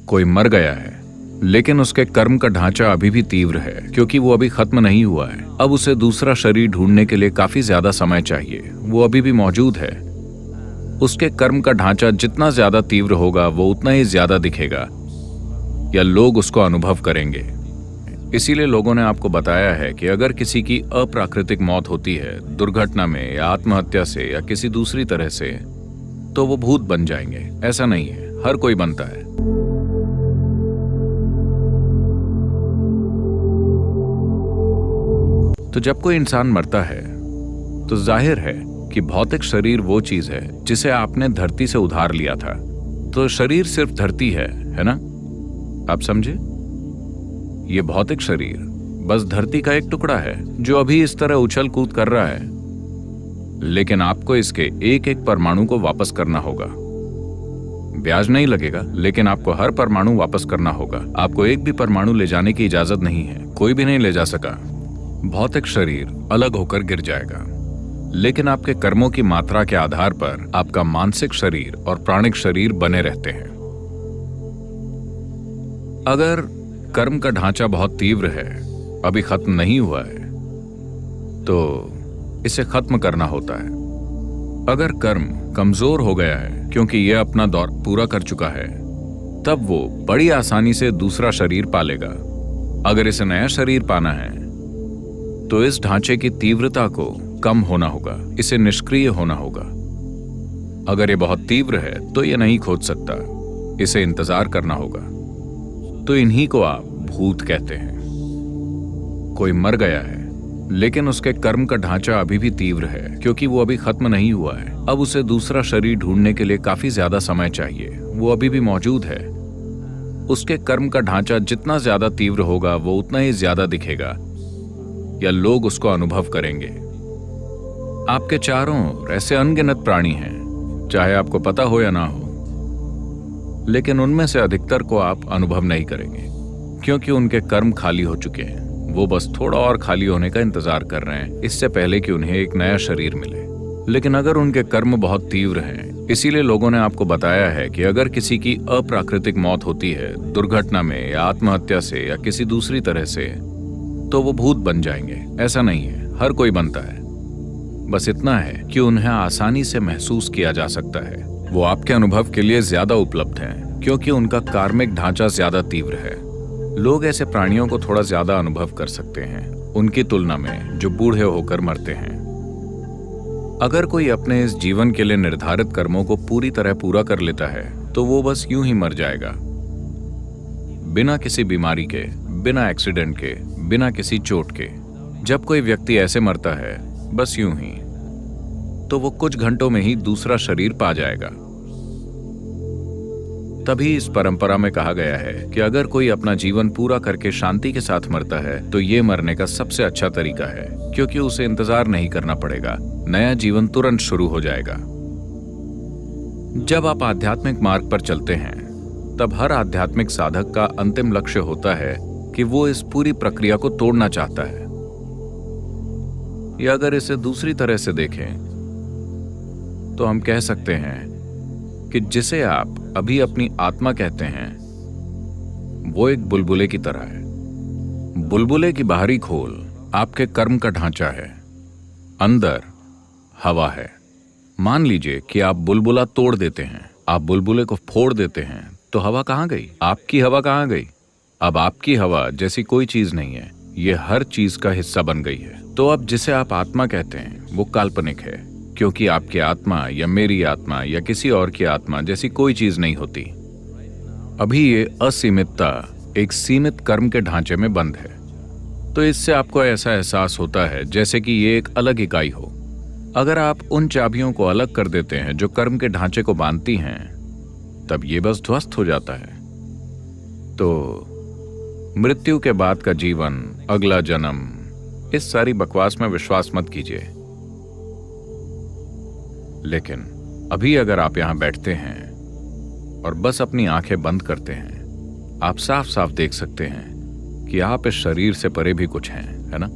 कोई मर गया है, लेकिन उसके कर्म का ढांचा अभी भी तीव्र है क्योंकि वो अभी खत्म नहीं हुआ है। अब उसे दूसरा शरीर ढूंढने के लिए काफी ज्यादा समय चाहिए। वो अभी भी मौजूद है। उसके कर्म का ढांचा जितना ज्यादा तीव्र होगा वो उतना ही ज्यादा दिखेगा या लोग उसको अनुभव करेंगे। इसीलिए लोगों ने आपको बताया है कि अगर किसी की अप्राकृतिक मौत होती है, दुर्घटना में या आत्महत्या से या किसी दूसरी तरह से, तो वो भूत बन जाएंगे। ऐसा नहीं है, हर कोई बनता है। तो जब कोई इंसान मरता है तो जाहिर है कि भौतिक शरीर वो चीज है जिसे आपने धरती से उधार लिया था। तो शरीर सिर्फ धरती है ना? आप समझे? ये भौतिक शरीर बस धरती का एक टुकड़ा है जो अभी इस तरह उछल कूद कर रहा है, लेकिन आपको इसके एक एक परमाणु को वापस करना होगा। ब्याज नहीं लगेगा, लेकिन आपको हर परमाणु वापस करना होगा। आपको एक भी परमाणु ले जाने की इजाजत नहीं है, कोई भी नहीं ले जा सका। भौतिक शरीर अलग होकर गिर जाएगा, लेकिन आपके कर्मों की मात्रा के आधार पर आपका मानसिक शरीर और प्राणिक शरीर बने रहते हैं। अगर कर्म का ढांचा बहुत तीव्र है, अभी खत्म नहीं हुआ है, तो इसे खत्म करना होता है। अगर कर्म कमजोर हो गया है क्योंकि यह अपना दौर पूरा कर चुका है, तब वो बड़ी आसानी से दूसरा शरीर पालेगा। अगर इसे नया शरीर पाना है तो इस ढांचे की तीव्रता को कम होना होगा, इसे निष्क्रिय होना होगा। अगर ये बहुत तीव्र है तो ये नहीं खोज सकता, इसे इंतजार करना होगा। तो इन्हीं को आप भूत कहते हैं। कोई मर गया है, लेकिन उसके कर्म का ढांचा अभी भी तीव्र है क्योंकि वो अभी खत्म नहीं हुआ है। अब उसे दूसरा शरीर ढूंढने के लिए काफी ज्यादा समय चाहिए। वो अभी भी मौजूद है। उसके कर्म का ढांचा जितना ज्यादा तीव्र होगा वो उतना ही ज्यादा दिखेगा या लोग उसको अनुभव करेंगे। आपके चारों ओर ऐसे अनगिनत प्राणी हैं, चाहे आपको पता हो या ना हो, लेकिन उनमें से अधिकतर को आप अनुभव नहीं करेंगे क्योंकि उनके कर्म खाली हो चुके हैं। वो बस थोड़ा और खाली होने का इंतजार कर रहे हैं, इससे पहले कि उन्हें एक नया शरीर मिले। लेकिन अगर उनके कर्म बहुत तीव्र हैं, इसीलिए लोगों ने आपको बताया है कि अगर किसी की अप्राकृतिक मौत होती है, दुर्घटना में या आत्महत्या से या किसी दूसरी तरह से, तो वो भूत बन जाएंगे। ऐसा नहीं है, हर कोई बनता है। बस इतना है कि उन्हें आसानी से महसूस किया जा सकता है। वो आपके अनुभव के लिए ज्यादा उपलब्ध हैं क्योंकि उनका कार्मिक ढांचा ज्यादा तीव्र है। लोग ऐसे प्राणियों को थोड़ा ज्यादा अनुभव कर सकते हैं उनकी तुलना में जो बूढ़े होकर मरते हैं। अगर कोई अपने इस जीवन के लिए निर्धारित कर्मों को पूरी तरह पूरा कर लेता है तो वो बस यूं ही मर जाएगा, बिना किसी बीमारी के, बिना एक्सीडेंट के, बिना किसी चोट के। जब कोई व्यक्ति ऐसे मरता है बस यूं ही, तो वो कुछ घंटों में ही दूसरा शरीर पा जाएगा। तभी इस परंपरा में कहा गया है कि अगर कोई अपना जीवन पूरा करके शांति के साथ मरता है तो ये मरने का सबसे अच्छा तरीका है, क्योंकि उसे इंतजार नहीं करना पड़ेगा, नया जीवन तुरंत शुरू हो जाएगा। जब आप आध्यात्मिक मार्ग पर चलते हैं तब हर आध्यात्मिक साधक का अंतिम लक्ष्य होता है कि वो इस पूरी प्रक्रिया को तोड़ना चाहता है। या अगर इसे दूसरी तरह से देखें तो हम कह सकते हैं कि जिसे आप अभी अपनी आत्मा कहते हैं वो एक बुलबुले की तरह है। बुलबुले की बाहरी खोल आपके कर्म का ढांचा है, अंदर हवा है। मान लीजिए कि आप बुलबुला तोड़ देते हैं, आप बुलबुले को फोड़ देते हैं, तो हवा कहाँ गई? आपकी हवा कहाँ गई? अब आपकी हवा जैसी कोई चीज नहीं है, ये हर चीज का हिस्सा बन गई है। तो अब जिसे आप आत्मा कहते हैं वो काल्पनिक है, क्योंकि आपकी आत्मा या मेरी आत्मा या किसी और की आत्मा जैसी कोई चीज नहीं होती। अभी ये असीमितता एक सीमित कर्म के ढांचे में बंद है। तो इससे आपको ऐसा एहसास होता है जैसे कि ये एक अलग इकाई हो। अगर आप उन चाबियों को अलग कर देते हैं जो कर्म के ढांचे को बांधती हैं, तब ये बस ध्वस्त हो जाता है। तो मृत्यु के बाद का जीवन, अगला जन्म, इस सारी बकवास में विश्वास मत कीजिए। लेकिन अभी अगर आप यहां बैठते हैं और बस अपनी आंखें बंद करते हैं, आप साफ साफ देख सकते हैं कि आप इस शरीर से परे भी कुछ हैं, है ना?